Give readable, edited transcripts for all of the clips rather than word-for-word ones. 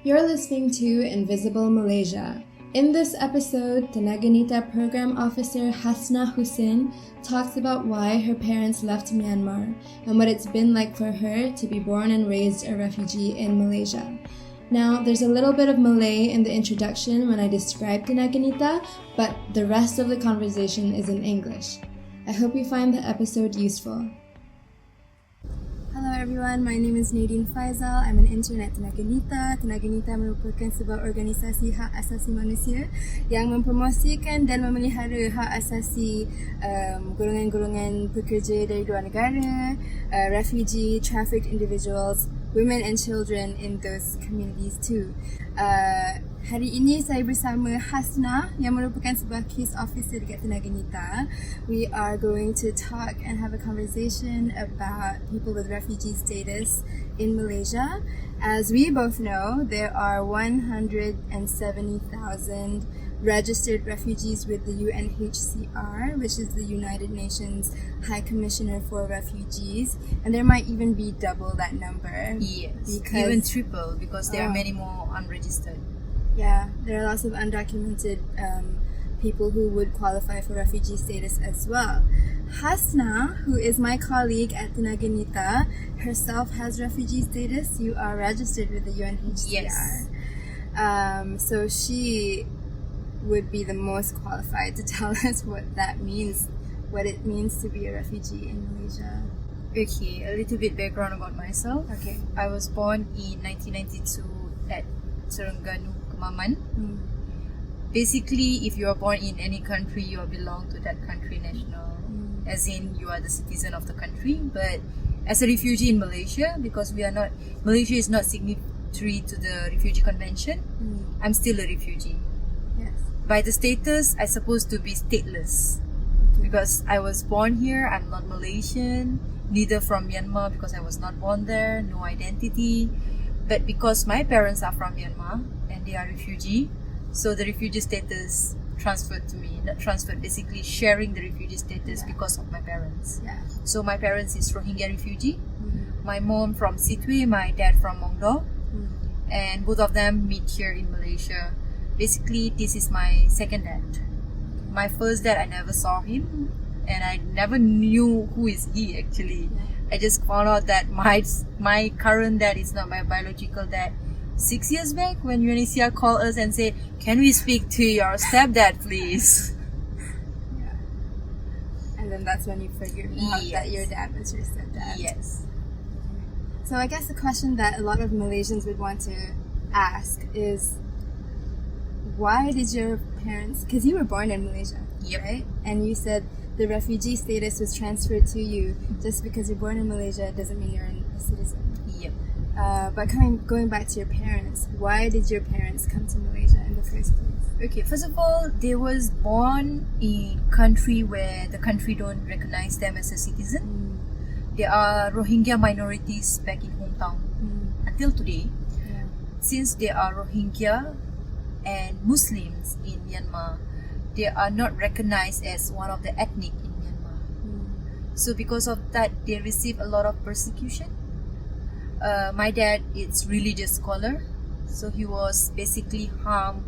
You're listening to Invisible Malaysia. In this episode, Tenaganita Program Officer Hasnah Hussin talks about why her parents left Myanmar and what it's been like for her to be born and raised a refugee in Malaysia. Now, there's a little bit of Malay in the introduction when I describe Tenaganita, but the rest of the conversation is in English. I hope you find the episode useful. Hello everyone, my name is Nadine Faizal. I'm an intern at Tenaganita. Tenaganita merupakan sebuah organisasi hak asasi manusia yang mempromosikan dan memelihara hak asasi golongan-golongan pekerja dari luar negara, refugee, trafficked individuals, women and children in those communities too. Hari ini saya bersama Hasnah yang merupakan sebuah case officer dekat Tenaganita. We are going to talk and have a conversation about people with refugee status in Malaysia. As we both know, there are 170,000 registered refugees with the UNHCR, which is the United Nations High Commissioner for Refugees, and there might even be double that number. Yes, even triple, because there are many more unregistered. Yeah, there are lots of undocumented people who would qualify for refugee status as well. Hasnah, who is my colleague at Tenaganita, herself has refugee status. You are registered with the UNHCR. Yes. So she would be the most qualified to tell us what that means, what it means to be a refugee in Malaysia. Okay, a little bit background about myself. Okay. I was born in 1992 at Terengganu, Kemaman. Basically, if you are born in any country, you belong to that country national. As in, you are the citizen of the country. But as a refugee in Malaysia, because Malaysia is not signatory to the Refugee Convention, I'm still a refugee. Yes. By the status, I'm supposed to be stateless. Because I was born here, I'm not Malaysian, neither from Myanmar because I was not born there, no identity. But because my parents are from Myanmar and they are refugee, so the refugee status transferred to me. Not transferred, basically sharing the refugee status because of my parents. Yeah. So my parents is Rohingya refugee. My mom from Situe, my dad from Mongdo. And both of them meet here in Malaysia. Basically, this is my second dad. My first dad, I never saw him. And I never knew who is he actually. I just found out that my current dad is not my biological dad 6 years back when UNHCR called us and said, "Can we speak to your stepdad, please?" Yeah. And then that's when you figured out that your dad was your stepdad. Yes. So I guess the question that a lot of Malaysians would want to ask is, why did your parents, because you were born in Malaysia, right? And you said the refugee status was transferred to you. Just because you're born in Malaysia doesn't mean you're a citizen. Yep. But going back to your parents, why did your parents come to Malaysia in the first place? Okay, first of all, they was born in country where the country don't recognize them as a citizen. There are Rohingya minorities back in hometown until today. Yeah. Since there are Rohingya and Muslims in Myanmar, they are not recognized as one of the ethnic in Myanmar. So because of that, they receive a lot of persecution. My dad is religious scholar, so he was basically harmed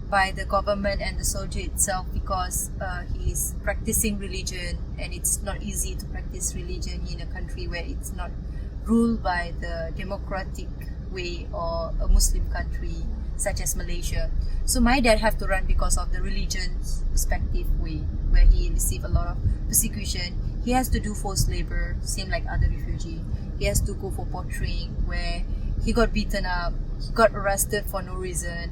by the government and the soldier itself because he is practicing religion, and it's not easy to practice religion in a country where it's not ruled by the democratic way or a Muslim country such as Malaysia. So my dad have to run because of the religion's perspective way, where he received a lot of persecution. He has to do forced labor, same like other refugees. He has to go for poaching, where he got beaten up, he got arrested for no reason.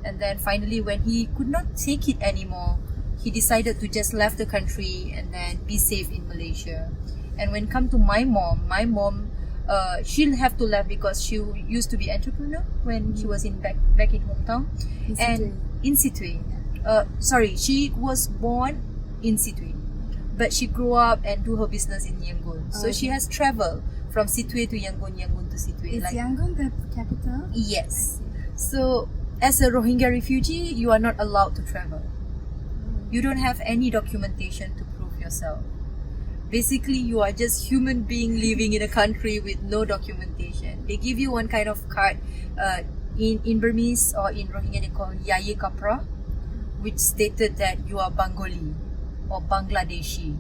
And then finally, when he could not take it anymore, he decided to just leave the country and then be safe in Malaysia. And when it come to my mom, she'll have to leave because she used to be entrepreneur when she was back in hometown. In Situe. She was born in Situe, but she grew up and do her business in Yangon. So she has traveled from Situe to Yangon, Yangon to Situe. Is Yangon the capital? Yes. So as a Rohingya refugee, you are not allowed to travel. You don't have any documentation to prove yourself. Basically, you are just human being living in a country with no documentation. They give you one kind of card in Burmese or in Rohingya they call Yaye Kapra, which stated that you are Bengali or Bangladeshi,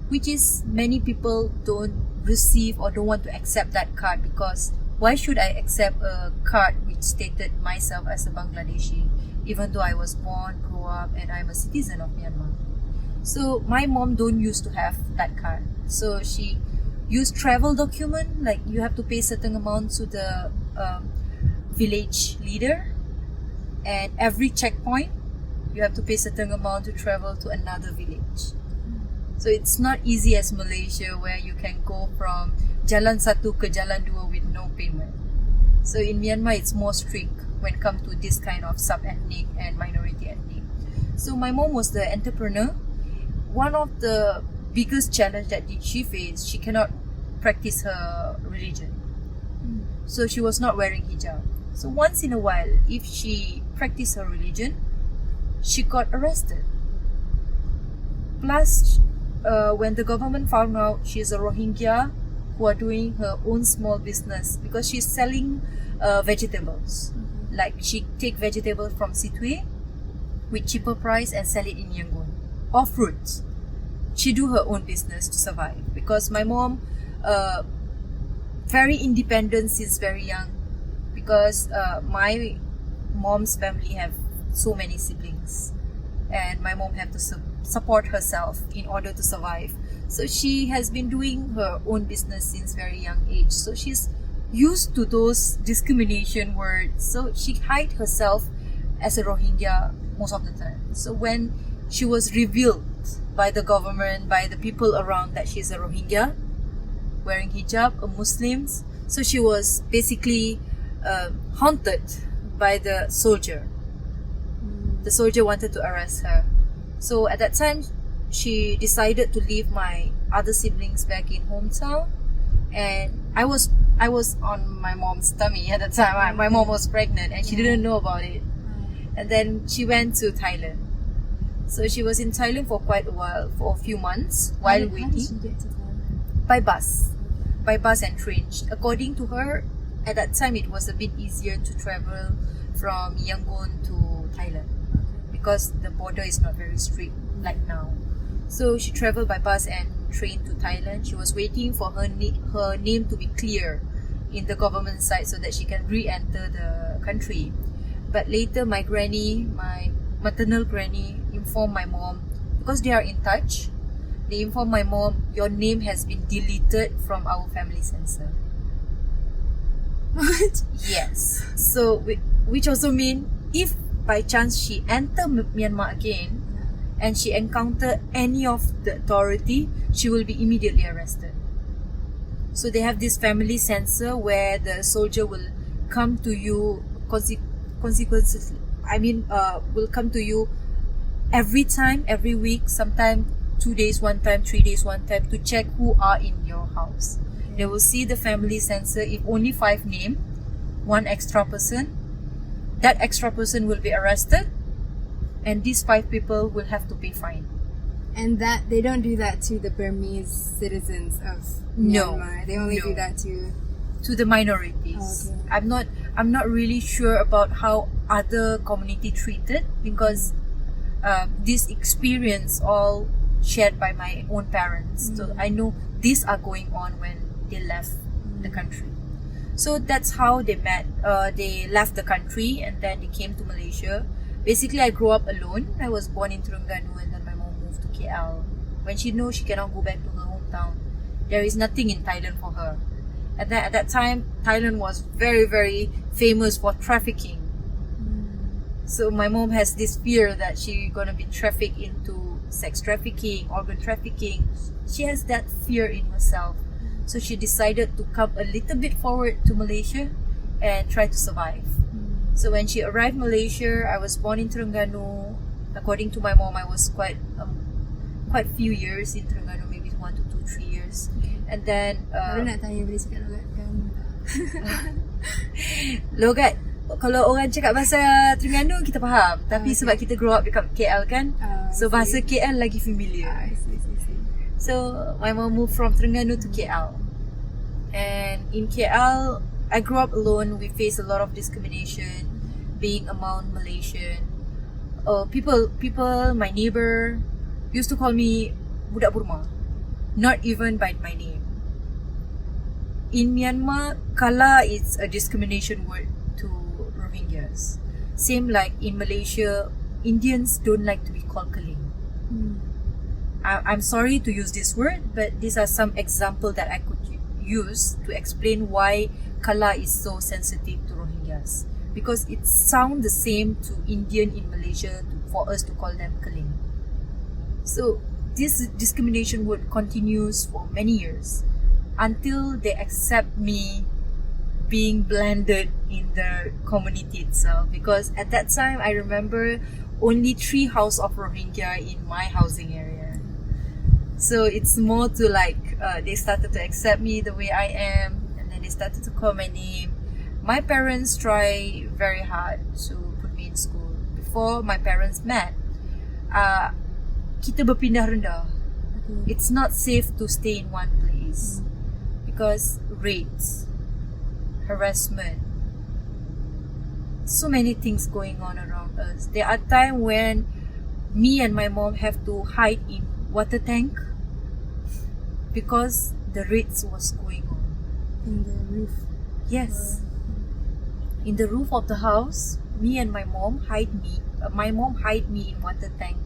which is many people don't receive or don't want to accept that card, because why should I accept a card which stated myself as a Bangladeshi, even though I was born, grew up, and I'm a citizen of Myanmar. So my mom don't used to have that card. So she used travel document, like you have to pay certain amount to the village leader, and every checkpoint you have to pay certain amount to travel to another village. So it's not easy as Malaysia, where you can go from Jalan Satu ke Jalan Dua with no payment. So in Myanmar, it's more strict when it comes to this kind of sub-ethnic and minority ethnic. So my mom was the entrepreneur. One of the biggest challenge that she faced, she cannot practice her religion. So she was not wearing hijab. So once in a while, if she practiced her religion, she got arrested. Plus, when the government found out she's a Rohingya who are doing her own small business, because she's selling vegetables. Like she take vegetables from Situe with cheaper price and sell it in Yangon, or fruits. She do her own business to survive, because my mom very independent since very young, because my mom's family have so many siblings, and my mom have to support herself in order to survive. So she has been doing her own business since very young age. So she's used to those discrimination words. So she hide herself as a Rohingya most of the time. So when she was revealed by the government, by the people around, that she's a Rohingya, wearing hijab, a Muslim, so she was basically haunted by the soldier. The soldier wanted to arrest her. So at that time, she decided to leave my other siblings back in hometown, and I was on my mom's tummy at the time. My mom was pregnant and she didn't know about it. And then she went to Thailand. So she was in Thailand for quite a while, for a few months, while waiting. How did she get to Thailand? By bus and train. According to her, at that time it was a bit easier to travel from Yangon to Thailand, because the border is not very strict like now. So she traveled by bus and train to Thailand. She was waiting for her name to be clear in the government side so that she can re-enter the country. But later my maternal granny informed my mom, because they are in touch, they informed my mom, your name has been deleted from our family censor. What? Yes. So which also mean, if by chance she enter Myanmar again and she encounter any of the authority, she will be immediately arrested. So they have this family censor where the soldier will come to you consequences. Will come to you every time, every week, sometimes 2 days one time, 3 days one time, to check who are in your house. Okay. They will see the family censor. If only 5 name, 1 extra person, that extra person will be arrested, and these 5 people will have to pay fine. And that they don't do that to the Burmese citizens of Myanmar. No, they only do that to the minorities. Okay. I'm not really sure about how other community treated, because this experience all shared by my own parents. So I know these are going on when they left the country. So that's how they met. They left the country and then they came to Malaysia. Basically, I grew up alone. I was born in Terengganu, and then my mom moved to KL. When she knows she cannot go back to her hometown, there is nothing in Thailand for her. And then at that time, Thailand was very, very famous for trafficking. So my mom has this fear that she's gonna be trafficked into sex trafficking, organ trafficking. She has that fear in herself. So she decided to come a little bit forward to Malaysia and try to survive. So when she arrived in Malaysia, I was born in Terengganu. According to my mom, I was quite few years in Terengganu, maybe 1 to 2, 3 years. And then Baru nak tanya, boleh cakap logat Terengganu tak? Logat, kalau orang cakap bahasa Terengganu kita faham, tapi sebab kita grow up dekat KL kan, so bahasa KL lagi familiar. I see. So my mom moved from Terengganu to KL, and in KL I grew up alone. We faced a lot of discrimination being among Malaysian. People, my neighbor used to call me budak Burma, not even by my name. In Myanmar, kala is a discrimination word to Rohingyas. Same like in Malaysia, Indians don't like to be called kaling. I'm sorry to use this word, but these are some examples that I could use to explain why kala is so sensitive to Rohingyas. Because it sounds the same to Indian in Malaysia for us to call them kaling. So this discrimination word continues for many years until they accept me being blended in the community itself. Because at that time, I remember only 3 houses of Rohingya in my housing area. So it's more to like, they started to accept me the way I am, and then they started to call my name. My parents try very hard to put me in school. Before my parents met, kita berpindah rendah. It's not safe to stay in one place because rapes, harassment, so many things going on around us. There are times when me and my mom have to hide in water tank because the raids was going on. In the roof? Yes. In the roof of the house, me and my mom hide me in water tank.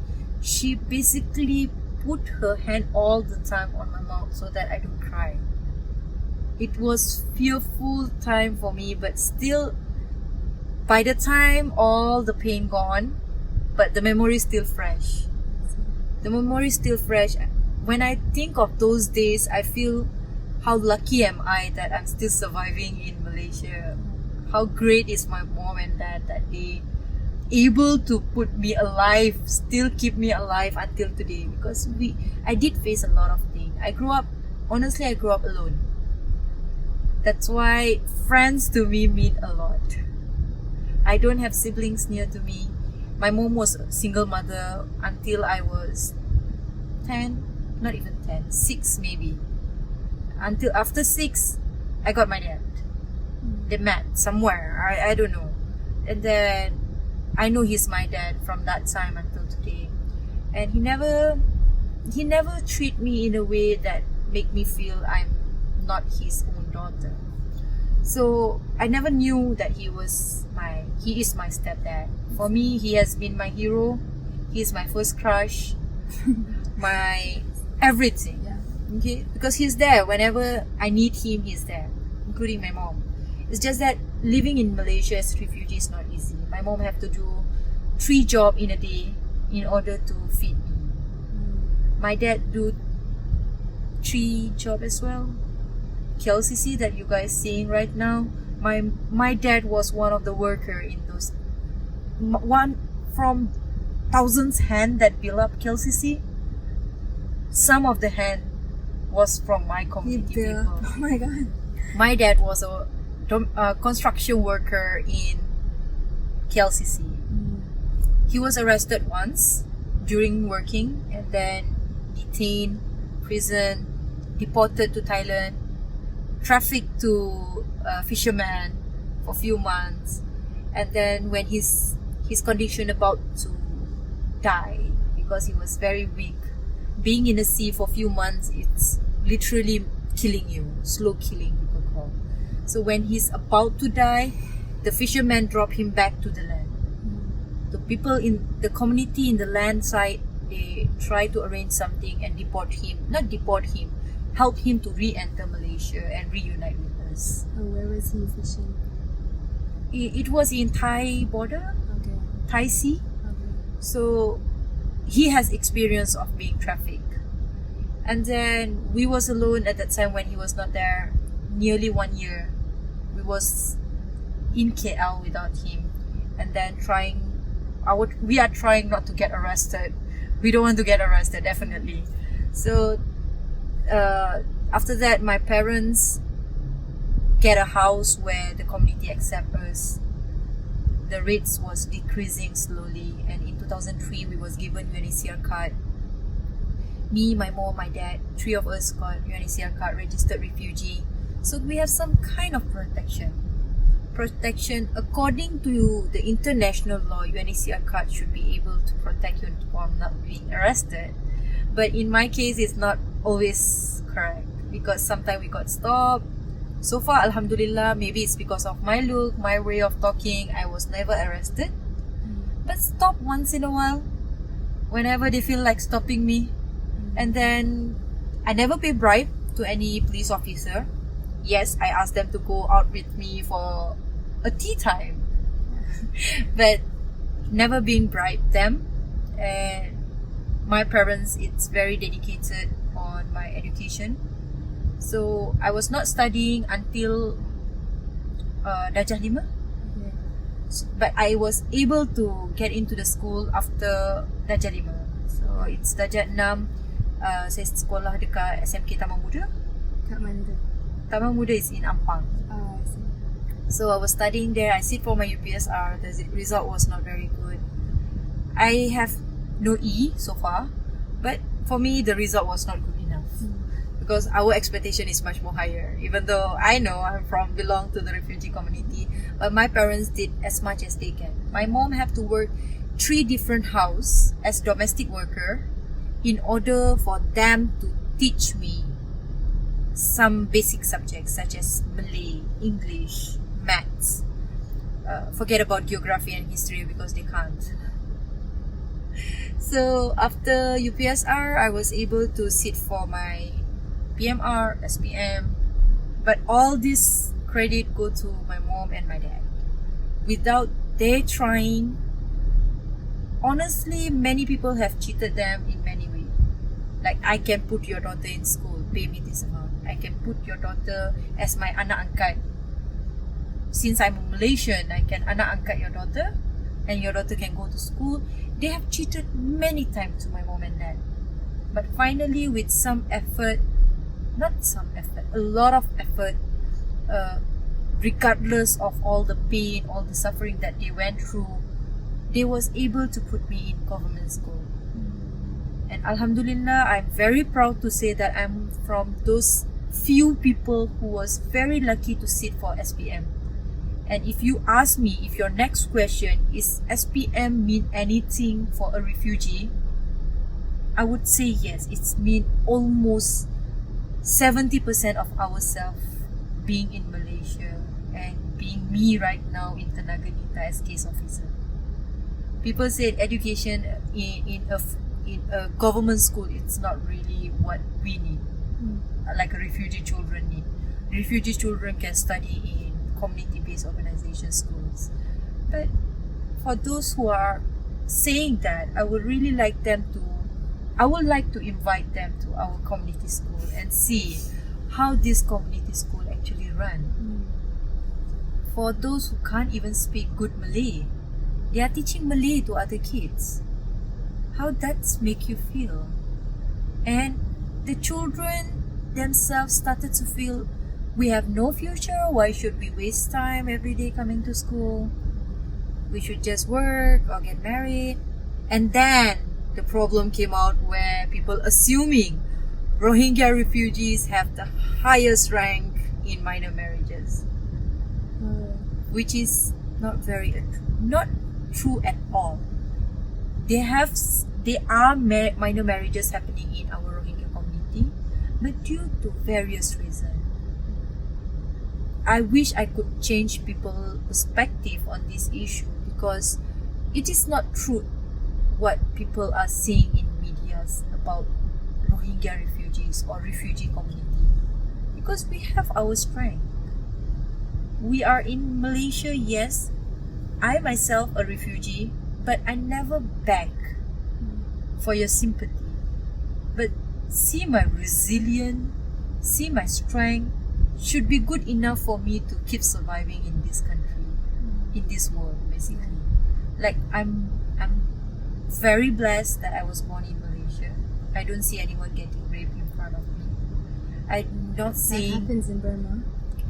She basically put her hand all the time on my mouth so that I don't cry. It was fearful time for me, but still, by the time all the pain gone, but the memory is still fresh. The memory is still fresh. When I think of those days, I feel how lucky am I that I'm still surviving in Malaysia. How great is my mom and dad that they able to put me alive, still keep me alive until today. Because I did face a lot of things. I grew up alone. That's why friends to me mean a lot. I don't have siblings near to me. My mom was a single mother until I was 10, not even 10, 6 maybe. Until after 6, I got my dad. They met somewhere, I don't know. And then I know he's my dad from that time until today. And he never treat me in a way that make me feel I'm not his own daughter. So I never knew that he is my stepdad. For me, he has been my hero. He's my first crush, my everything. Okay, because he's there whenever I need him. He's there, including my mom. It's just that living in Malaysia as a refugee is not easy. My mom have to do 3 jobs in a day in order to feed me. My dad do 3 jobs as well. KLCC that you guys seeing right now, my dad was one of the worker in those. One from thousands hand that built up KLCC. Some of the hand was from my community people. Oh my god. My dad was a construction worker in KLCC. He was arrested once during working and then detained, prison, deported to Thailand, trafficked to fishermen for a few months, and then when his condition about to die because he was very weak. Being in the sea for a few months, it's literally killing you, slow killing people call. So when he's about to die, the fishermen drop him back to the land. The people in the community in the land side, they try to arrange something and help him to re-enter Malaysia and reunite with us. Where was he fishing? It was in Thai border, Okay. Thai Sea. Okay. So he has experience of being trafficked. And then we was alone at that time when he was not there, nearly 1 year. We was in KL without him, and then we are trying not to get arrested. We don't want to get arrested, definitely. So after that, my parents get a house where the community accept us. The rates was decreasing slowly, and in 2003 we was given UNHCR card. Me, my mom, my dad, 3 of us got UNHCR card, registered refugee. So we have some kind of protection. Protection according to the international law, UNHCR card should be able to protect you from not being arrested. But in my case, it's not always correct because sometimes we got stopped. So far, Alhamdulillah, maybe it's because of my look, my way of talking, I was never arrested. But stop once in a while, whenever they feel like stopping me. And then I never pay bribe to any police officer. Yes, I asked them to go out with me for a tea time, but never being bribed them. And my parents, it's very dedicated on my education. So I was not studying until Darjah 5. But I was able to get into the school after Darjah 5. So it's Darjah 6. Saya sekolah dekat SMK Taman Muda. Kat mana tu? Taman Muda is in Ampang. I see. So I was studying there. I sit for my UPSR. The result was not very good. I have no E so far, but for me the result was not good enough because our expectation is much more higher. Even though I know belong to the refugee community, but my parents did as much as they can. My mom have to work 3 different houses as domestic worker in order for them to teach me some basic subjects such as Malay, English, maths. Forget about geography and history because they can't. So after UPSR, I was able to sit for my PMR, SPM, but all this credit go to my mom and my dad. Without their trying, honestly, many people have cheated them in many ways. Like, I can put your daughter in school, pay me this amount. I can put your daughter as my anak angkat. Since I'm a Malaysian, I can anak angkat your daughter and your daughter can go to school. They have cheated many times to my mom and dad. But finally, with some effort, a lot of effort, regardless of all the pain, all the suffering that they went through, they was able to put me in government school. And Alhamdulillah, I'm very proud to say that I'm from those few people who was very lucky to sit for SPM. And if you ask me, if your next question is SPM mean anything for a refugee, I would say yes. It's mean almost 70% of ourselves being in Malaysia and being me right now in Tenaganita as case officer. People said education in a government school, it's not really what we need, like a refugee children need. Refugee children can study in community-based organization schools. But for those who are saying that, I would like to invite them to our community school and see how this community school actually run. For those who can't even speak good Malay, they are teaching Malay to other kids. How that make you feel? And the children themselves started to feel, we have no future, why should we waste time every day coming to school? We should just work or get married. And then the problem came out where people assuming Rohingya refugees have the highest rank in minor marriages, which is not true at all. There are minor marriages happening in our Rohingya community, but due to various reasons. I wish I could change people's perspective on this issue because it is not true what people are saying in medias about Rohingya refugees or refugee community, because we have our strength. We are in Malaysia, yes. I myself a refugee, but I never beg for your sympathy. But see my resilience, see my strength should be good enough for me to keep surviving in this country, in this world, basically. Like, I'm very blessed that I was born in Malaysia. I don't see anyone getting raped in front of me. I'm not saying that happens in Burma.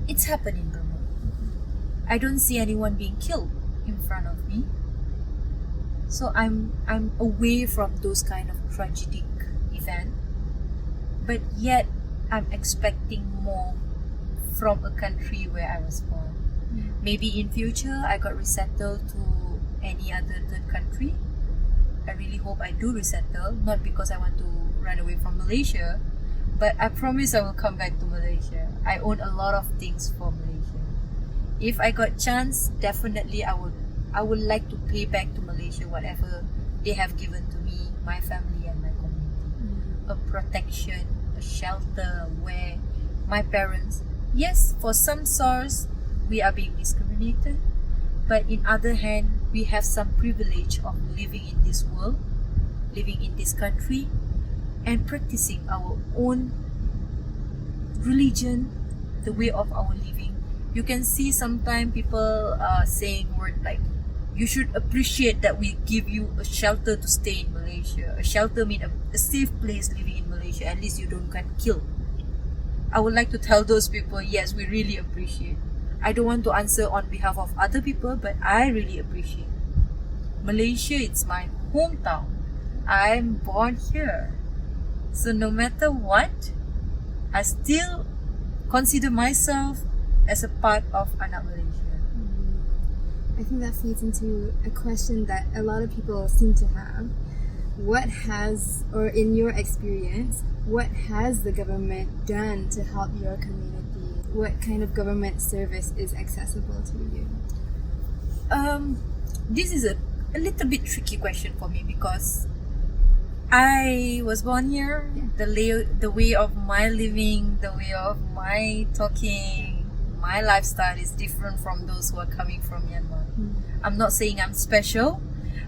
It's happened in Burma. I don't see anyone being killed in front of me. So I'm away from those kind of tragic events. But yet I'm expecting more from a country where I was born. Maybe in future I got resettled to any other third country. I really hope I do resettle, not because I want to run away from Malaysia, but I promise I will come back to Malaysia. I own a lot of things for Malaysia. If I got chance, definitely I would like to pay back to Malaysia whatever they have given to me, my family and my community. A protection, a shelter where my parents, yes, for some source we are being discriminated, but in other hand we have some privilege of living in this world, living in this country, and practicing our own religion, the way of our living. You can see sometimes people saying words like, you should appreciate that we give you a shelter to stay in Malaysia. A shelter means a safe place living in Malaysia. At least you don't get killed. I would like to tell those people, yes, we really appreciate. I don't want to answer on behalf of other people, but I really appreciate. Malaysia, it's my hometown. I'm born here. So no matter what, I still consider myself as a part of anak Malaysia. I think that feeds into a question that a lot of people seem to have. What has, or in your experience, what has the government done to help your community? What kind of government service is accessible to you? This is a little bit tricky question for me because I was born here. Yeah. The way of my living, the way of my talking, my lifestyle is different from those who are coming from Myanmar. I'm not saying I'm special,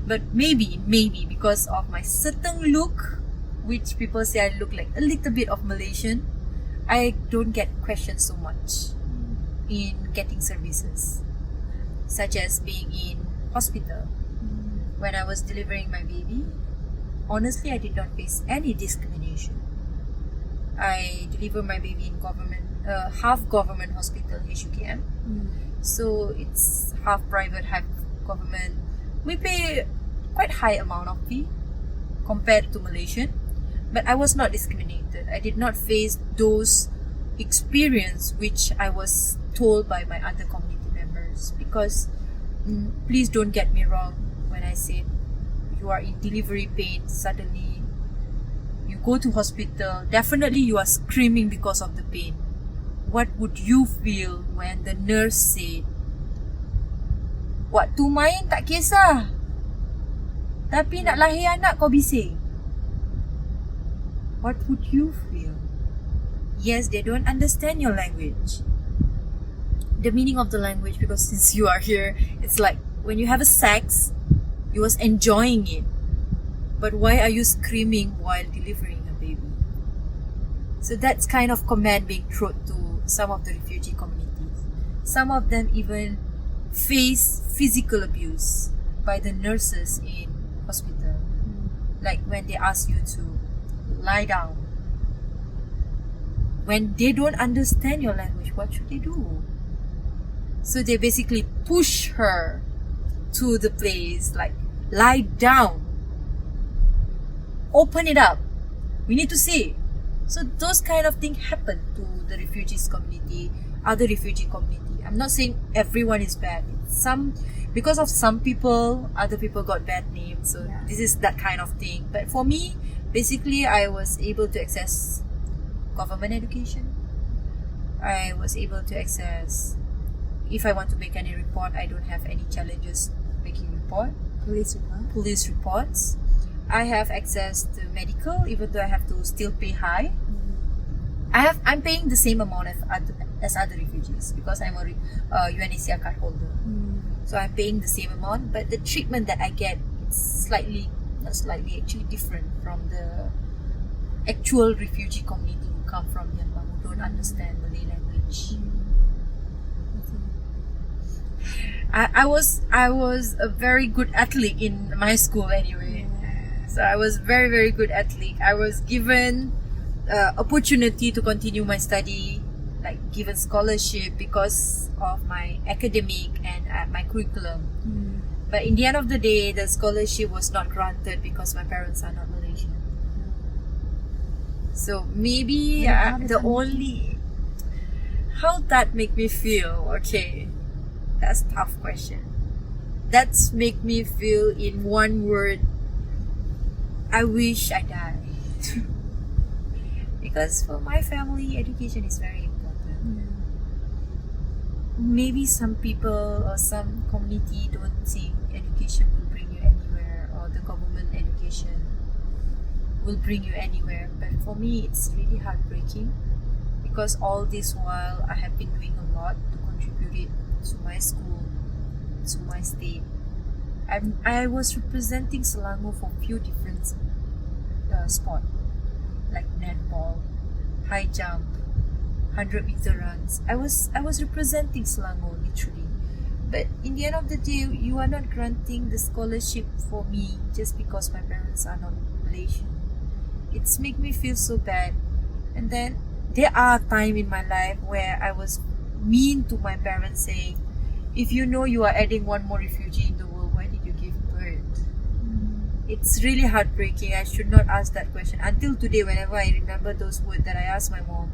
but maybe because of my certain look, which people say I look like a little bit of Malaysian, I don't get questioned so much in getting services, such as being in hospital. When I was delivering my baby, honestly, I did not face any discrimination. I delivered my baby in half government hospital, HUKM. So it's half private, half government. We pay quite high amount of fee compared to Malaysian, but I was not discriminated. I did not face those experience which I was told by my other community members. Because please don't get me wrong when I say you are in delivery pain, suddenly you go to hospital, definitely you are screaming because of the pain. What would you feel when the nurse said, waktu main tak kisah, tapi nak lahir anak kau bising? What would you feel? Yes, they don't understand your language. The meaning of the language, because since you are here, it's like when you have a sex, you was enjoying it. But why are you screaming while delivering a baby? So that's kind of command being thrown to some of the refugee communities. Some of them even face physical abuse by the nurses in hospital. Like when they ask you to lie down. When they don't understand your language, what should they do? So they basically push her to the place, like, lie down. Open it up. We need to see. So those kind of things happen to the refugees community, other refugee community. I'm not saying everyone is bad. Because of some people, other people got bad names. So this is that kind of thing. But for me, basically, I was able to access government education. I was able to access, if I want to make any report, I don't have any challenges making report. Police reports. I have access to medical, even though I have to still pay high. I'm paying the same amount as other refugees because I'm a UNHCR card holder. So I'm paying the same amount, but the treatment that I get is actually different from the actual refugee community who come from Myanmar, who don't understand Malay language. I was a very good athlete in my school anyway. So I was very, very good athlete. I was given opportunity to continue my study, like given scholarship because of my academic and my curriculum. But in the end of the day, the scholarship was not granted because my parents are not Malaysian. So maybe how that make me feel? Okay, that's a tough question. That's make me feel in one word, I wish I died. Because for my family, education is very important. Maybe some people or some community don't think education will bring you anywhere, or the government education will bring you anywhere. But for me, it's really heartbreaking, because all this while I have been doing a lot to contribute it to my school, to my state. I was representing Selangor for a few different sports, like netball, high jump, 100-meter runs. I was representing Selangor literally. But in the end of the day, you are not granting the scholarship for me just because my parents are not Malaysian. It's make me feel so bad. And then there are times in my life where I was mean to my parents, saying, if you know you are adding one more refugee in the world, why did you give birth? It's really heartbreaking. I should not ask that question. Until today, whenever I remember those words that I asked my mom,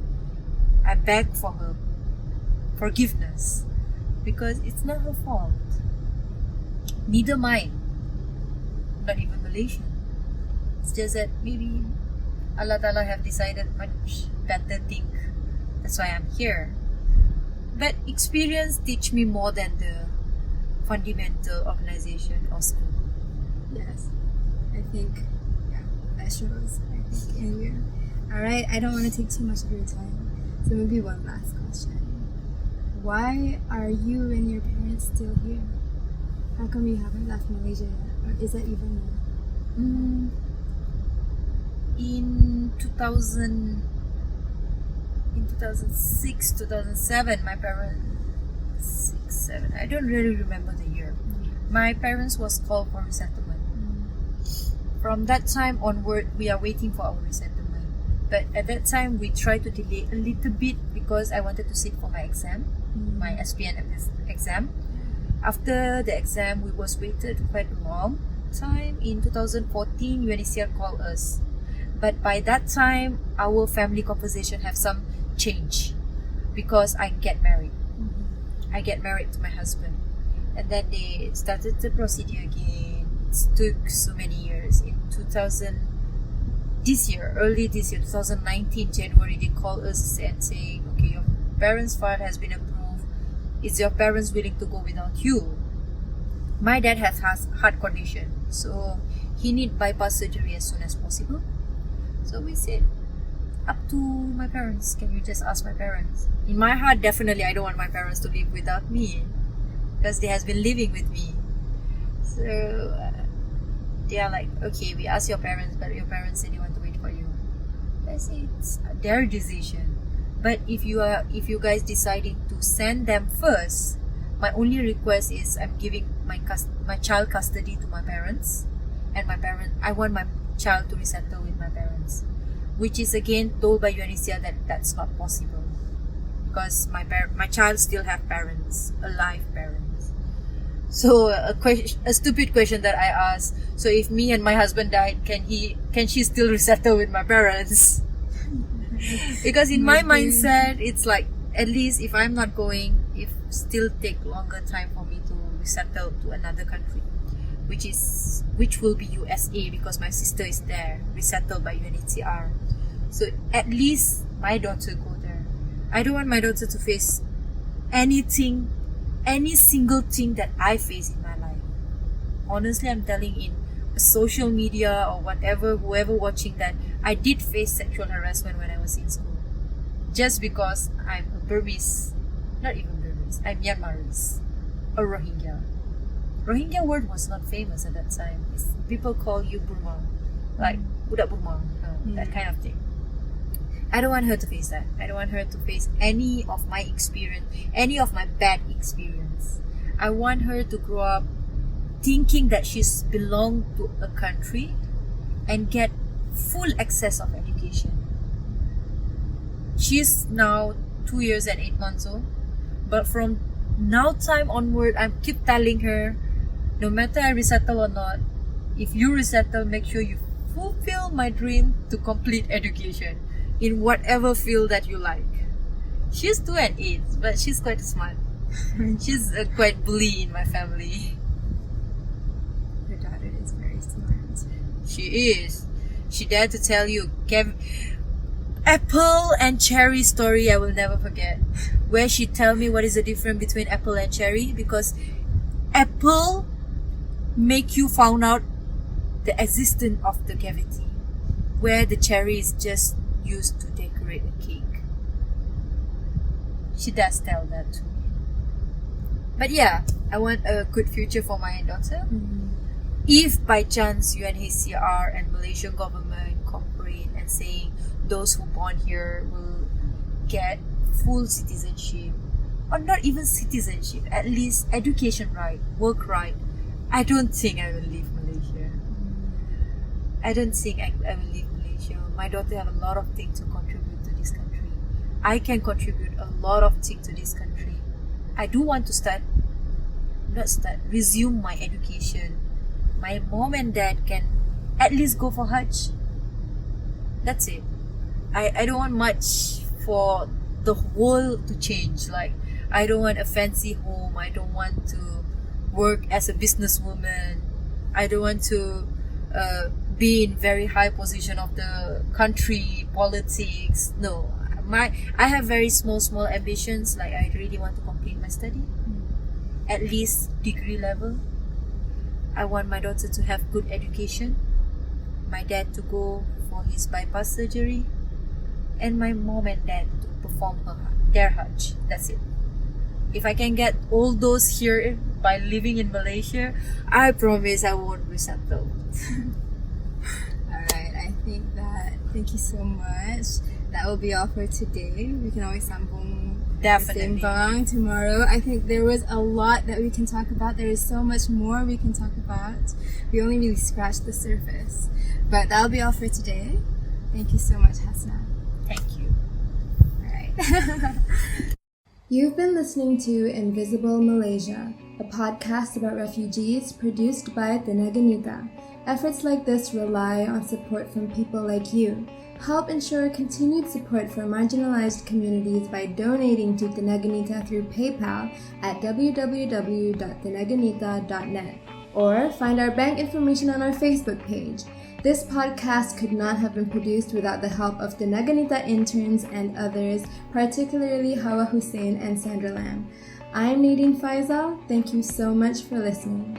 I beg for her forgiveness, because it's not her fault. Neither mine. Not even Malaysian. It's just that maybe Allah Ta'ala have decided much better thing. That's why I'm here. But experience teach me more than the fundamental organization or school. Yes, I think, that shows. I think in you. Alright, I don't want to take too much of your time. So maybe one last question. Why are you and your parents still here? How come you haven't left Malaysia yet? Or is it even yet? In 2006, 2007, my parents, 6, 7, I don't really remember the year. My parents was called for resettlement. From that time onward, we are waiting for our resettlement. But at that time, we tried to delay a little bit because I wanted to sit for my exam, my SPN exam. After the exam, we was waited quite a long time. In 2014, UNHCR called us. But by that time, our family composition have some change, because I get married. I get married to my husband. And then they started the procedure again. It took so many years. In early this year, 2019, January, they called us and saying, okay, your parents' file has been approved. Is your parents willing to go without you? My dad has heart condition, so he need bypass surgery as soon as possible. So we said, up to my parents. Can you just ask my parents? In my heart, definitely, I don't want my parents to live without me, because they has been living with me. So they are like, okay, we asked your parents, but your parents said they want to wait for you. I say it's their decision. But if you guys deciding to send them first, my only request is I'm giving my child custody to my parents, and I want my child to resettle with my parents, which is again told by UNHCR that that's not possible, because my child still have parents, alive parents. So a stupid question that I asked, so if me and my husband died, can she still resettle with my parents? Because in my mindset, it's like, at least if I'm not going, it still take longer time for me to resettle to another country, which will be USA, because my sister is there, resettled by UNHCR. So at least my daughter go there. I don't want my daughter to face any single thing that I face in my life. Honestly, I'm telling, in social media or whatever, whoever watching that, I did face sexual harassment when I was in school, just because I'm a Burmese, not even Burmese, I'm Myanmarese, a Rohingya. Rohingya word was not famous at that time. People call you Burma, like Budak Burma, that kind of thing. I don't want her to face that. I don't want her to face any of my experience, any of my bad experience. I want her to grow up thinking that she's belong to a country and get full access of education. She's now 2 years and 8 months old, but from now time onward, I keep telling her, no matter I resettle or not, if you resettle, make sure you fulfill my dream to complete education in whatever field that you like. She's 2 and 8, but she's quite smart. She's quite bully in my family. Your daughter is very smart. She is. She dared to tell you apple and cherry story I will never forget. Where she tell me what is the difference between apple and cherry, because apple make you found out the existence of the cavity, where the cherry is just used to decorate a cake. She does tell that to me. But yeah, I want a good future for my daughter. If by chance UNHCR and Malaysian government cooperate and saying those who born here will get full citizenship, or not even citizenship, at least education right, work right, I don't think I will leave Malaysia. I don't think I will leave Malaysia. My daughter have a lot of things to contribute to this country. I can contribute a lot of things to this country. I do want to resume my education. My mom and dad can at least go for Hajj. That's it. I don't want much for the world to change. Like, I don't want a fancy home. I don't want to work as a businesswoman. I don't want to be in very high position of the country, politics. No. I have very small ambitions. Like, I really want to complete my study, at least degree level. I want my daughter to have good education, my dad to go for his bypass surgery, and my mom and dad to perform their Hajj. That's it. If I can get all those here by living in Malaysia, I promise I won't resettle. Alright, I think that, thank you so much. That will be all for today. We can always sambung Definitely. sembang tomorrow. I think there was a lot that we can talk about. There is so much more we can talk about. We only really scratched the surface. But that'll be all for today. Thank you so much, Hasnah. Thank you. Alright. You've been listening to Invisible Malaysia, a podcast about refugees produced by Tenaganita. Efforts like this rely on support from people like you. Help ensure continued support for marginalized communities by donating to Tenaganita through PayPal at www.tenaganita.net, or find our bank information on our Facebook page. This podcast could not have been produced without the help of Tenaganita interns and others, particularly Hasnah Hussin and Sandra Lam. I'm Nadine Faisal. Thank you so much for listening.